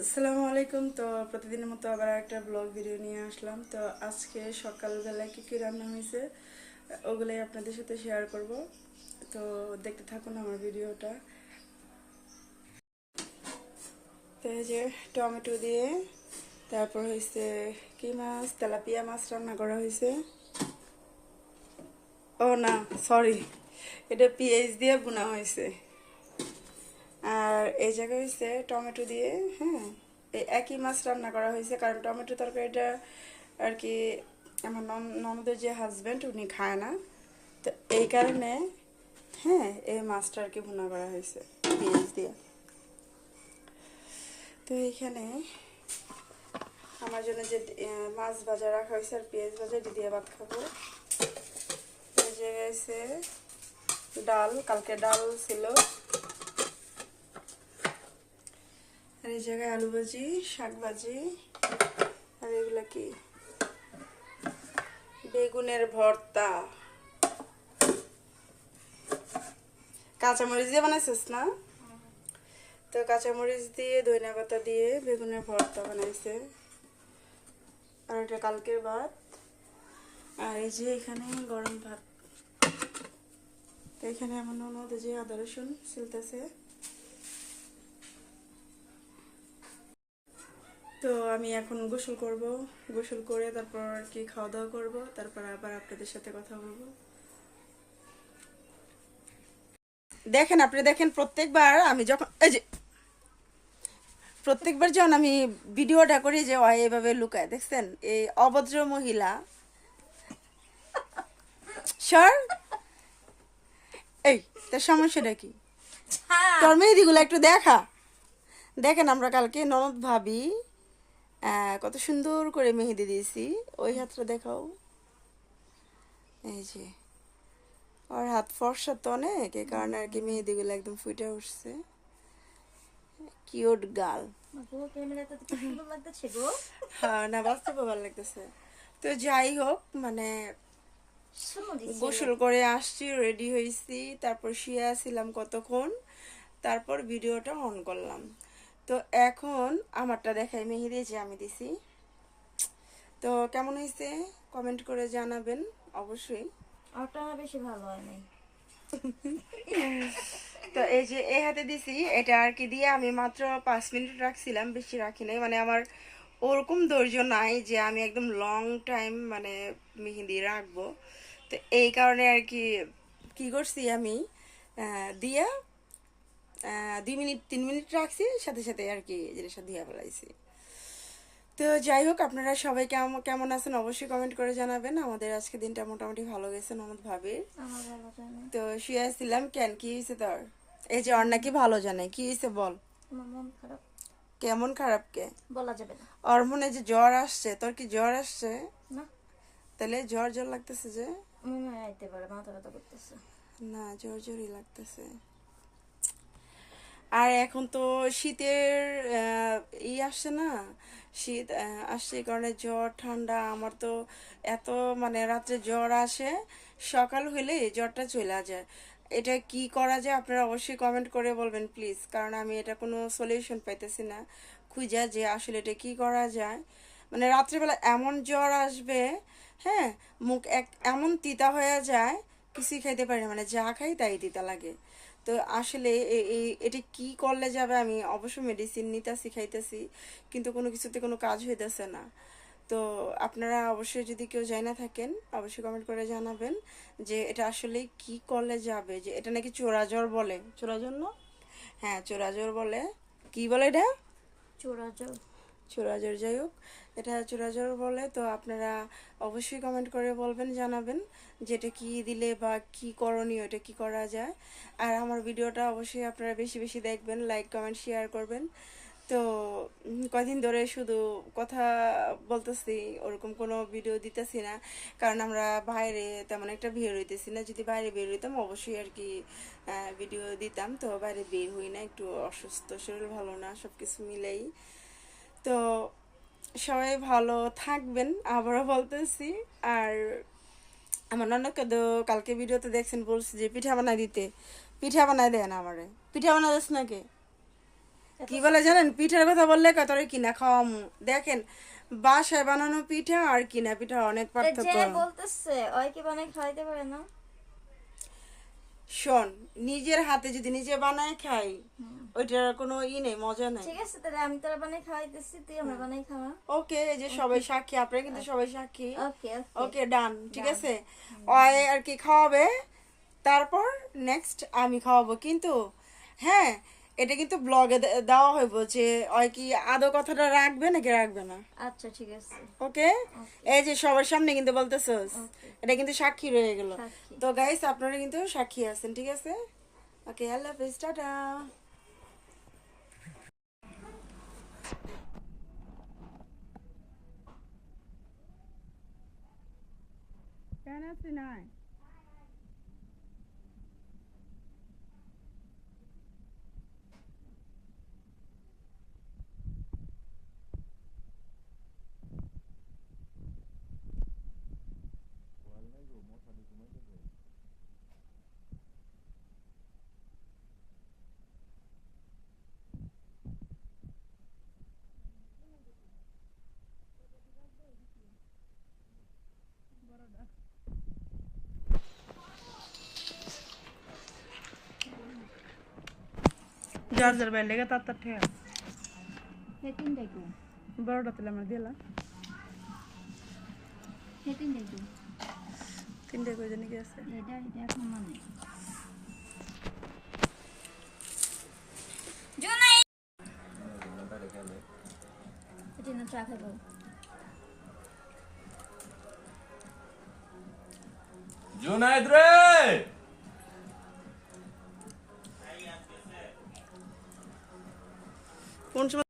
আসসালামু আলাইকুম। তো প্রতিদিনের মতো আবার একটা ব্লগ ভিডিও নিয়ে আসলাম। তো আজকে সকালবেলায় কি কি রান্না হয়েছে ওগুলোই আপনাদের সাথে শেয়ার করব। তো দেখতে থাকুন আমার ভিডিওটা। তো এই যে টমেটো দিয়ে, তারপর হয়েছে কি মাছ, তেলাপিয়া মাছ রান্না করা হয়েছে। ও না, সরি, এটা পেঁয়াজ দিয়ে বোনা হয়েছে। আর এই জায়গায় হয়েছে টমেটো দিয়ে, হ্যাঁ, এই একই মাছ রান্না করা হয়েছে, কারণ টমেটো তরকারিটা আর কি আমার ননদের যে হাজব্যান্ড উনি খায় না, তো এই কারণে হ্যাঁ এই মাছটা আর কি ভুনা করা হয়েছে পেঁয়াজ দিয়ে। তো এইখানে আমার জন্য যে মাছ ভাজা রাখা হয়েছে আর পেঁয়াজ ভাজা দিয়ে ভাত খাবো। এই যে হয়েছে ডাল, কালকে ডাল ছিল। আর এই জায়গায় আলু ভাজি, শাক ভাজি, আর এগুলো কি বেগুনের ভর্তা। কাঁচামরিচ দিয়ে বানাইছিস না? তো কাঁচামরিচ দিয়ে ধনিয়া পাতা দিয়ে বেগুনের ভর্তা বানাইছে। আর এটা কালকের ভাত। আর এই যে এখানে গরম ভাত। তো এখানে আমার ননদ যে আদা রসুন ছিলতেছে। তো আমি এখন গোসল করব, গোসল করে তারপর আর কি খাওয়া দাওয়া করবো, তারপর আবার আপনাদের সাথে কথা বলবো। দেখেন, আপনি দেখেন, প্রত্যেকবার আমি যখন এই যে প্রত্যেকবার যখন আমি ভিডিওটা করি যে ওই এভাবে লুকায়, দেখছেন এই অভদ্র মহিলা। সর, এই তার সমস্যাটা কি? তোর মেহেদিগুলো একটু দেখা। দেখেন আমরা কালকে ননদ ভাবি কত সুন্দর করে মেহেদি দিয়েছি। ওই হাতটা দেখাও। এই যে ওর হাত ফর্সা তো অনেক, এই কারণে আর কি মেহেদিগুলো একদম ফুটে উঠছে। Cute girl. হ্যাঁ না, বাস্তবে ভালো লাগতেছে। তো যাই হোক, মানে গোসল করে আসছি, রেডি হয়েছি, তারপর শুয়ে আসছিলাম কতক্ষণ, তারপর ভিডিওটা অন করলাম। তো এখন আমারটা দেখাই, মেহেদি যে আমি দিছি। তো কেমন হয়েছে কমেন্ট করে জানাবেন অবশ্যই। ওটা বেশি ভালো হয় নাই। তো এই যে এই হাতে দিছি, এটা আর কি দিয়ে আমি মাত্র 5 মিনিট রাখছিলাম, বেশি রাখি নাই। মানে আমার ওরকম ধৈর্য নাই যে আমি একদম লং টাইম মানে মেহেদি রাখবো। তো এই কারণে আর কি কি করছি আমি, দিয়া 2 মিনিট 3 মিনিট রাখছি, সাথে সাথে আর কি জিনিসটা দিয়ে ফেলাইছি। তো যাই হোক, আপনারা সবাই কেমন কেমন আছেন অবশ্যই কমেন্ট করে জানাবেন। আমাদের আজকে দিনটা মোটামুটি ভালো গেছে ননদ ভাবির। আমার ভালো যায় না। তো শুয়ে আসছিলাম, কেন কি হয়েছে তোর? এই যে ওর নাকি ভালো জানে, কি হয়েছে বল। আমার মন খারাপ, কেমন খারাপ কে? বলা যাবে না। ওর মনে যে জ্বর আসছে, তোর কি জ্বর আসছে? না, তাহলে জ্বর জ্বর লাগতেছে যে? মনে হয় আইতে পারে, মাথা ব্যথা করতেছে। না, জ্বর জ্বরই লাগতেছে। আর এখন তো শীতের আসছে না, শীত আসছে, এই কারণে জ্বর ঠান্ডা। আমার তো এত মানে রাত্রে জ্বর আসে, সকাল হইলে জ্বরটা চলে যায়। এটা কি করা যায় আপনারা অবশ্যই কমেন্ট করে বলবেন প্লিজ, কারণ আমি এটা কোনো সলিউশন পাইতেছি না খুঁজা যে আসলে এটা কি করা যায়। মানে রাত্রেবেলা এমন জ্বর আসবে, হ্যাঁ, মুখ এমন তিতা হয়ে যায়, কিছুই খাইতে পারি না, মানে যা খাই তাই তিতা লাগে। তো আসলে এটা কি করলে যাবে? আমি অবশ্য মেডিসিন নিতেছি, খাইতেছি, কিন্তু কোনো কিছুতে কোনো কাজ হইতেছে না। তো আপনারা অবশ্যই যদি কেউ জানা থাকেন অবশ্যই কমেন্ট করে জানাবেন যে এটা আসলে কি করলে যাবে। যে এটা নাকি চোরা জ্বর বলে, চোরা জ্বর না, হ্যাঁ চোরা জ্বর বলে। কি বলে এটা? চোরা জল। চোরা জ্বর, যাই হোক, এটা চোরা জ্বর বলে। তো আপনারা অবশ্যই কমেন্ট করে বলবেন, জানাবেন যে এটা কী দিলে বা কি করণীয়, এটা কি করা যায়। আর আমার ভিডিওটা অবশ্যই আপনারা বেশি বেশি দেখবেন, লাইক কমেন্ট শেয়ার করবেন। তো কদিন ধরে শুধু কথা বলতেছি, ওরকম কোনো ভিডিও দিতেছি না, কারণ আমরা বাইরে তেমন একটা বের হইতেছি না। যদি বাইরে বের হইতাম অবশ্যই আর কি ভিডিও দিতাম। তো বাইরে বের হই না, একটু অসুস্থ, শরীর ভালো না, সব কিছু মিলেই। তো সবাই ভালো থাকবেন আবারও বলতেছি। আর আমার ননদকে তো কালকে ভিডিওতে দেখছেন, বলছি যে পিঠা বানাই দিতে। পিঠা বানাই দেয় না আমারে, পিঠা বানাই দিস নাকি? কি বলে জানেন, পিঠার কথা বললে কত কিনা খাওয়াম। দেখেন বাসায় বানানো পিঠা আর কিনা পিঠা অনেক যে পার্থক্য। বলতেছে ওই কি বানাই খাইতে পারে না? শোন, নিজের হাতে যদি নিজে বানায় খাই ওইটার কোনো নেই, মজা নাই। ঠিক আছে, তাহলে আমি তোরা বানাই খাওয়াইতেছি, তুই আমরা বানাই খাওয়া। ওকে, এই যে সবাই সাক্ষী, আপনারা কিন্তু সবাই সাক্ষী। ওকে ওকে ডান, ঠিক আছে। ওই আর কি খাওয়াবে, তারপর নেক্সট আমি খাওয়াবো। কিন্তু হ্যাঁ, এটা কিন্তু ব্লগে দেওয়া হইব যে ওই কি আদৌ কথাটা রাখবে নাকি রাখবে না। আচ্ছা ঠিক আছে। ওকে, এই যে সবার সামনে কিন্তু বলতেছস, এটা কিন্তু সাক্ষী রয়ে গেল। সাক্ষী। তো গাইস আপনারা কিন্তু সাক্ষী আছেন, ঠিক আছে। ওকে, আল্লাহ হাফেজ, টাটা। কেন আছি নাই জর্জের বাইরে লেগে তার ঠেয়া হেটিন দেখো, বড়টা তুলে আমার দিলা হেটিন দেখো, তিনটে করে জানি কি আছে। এটা এখন মানে জুনাই হেটিন না চা খাবো। জুনাইদ রে, কোন সময়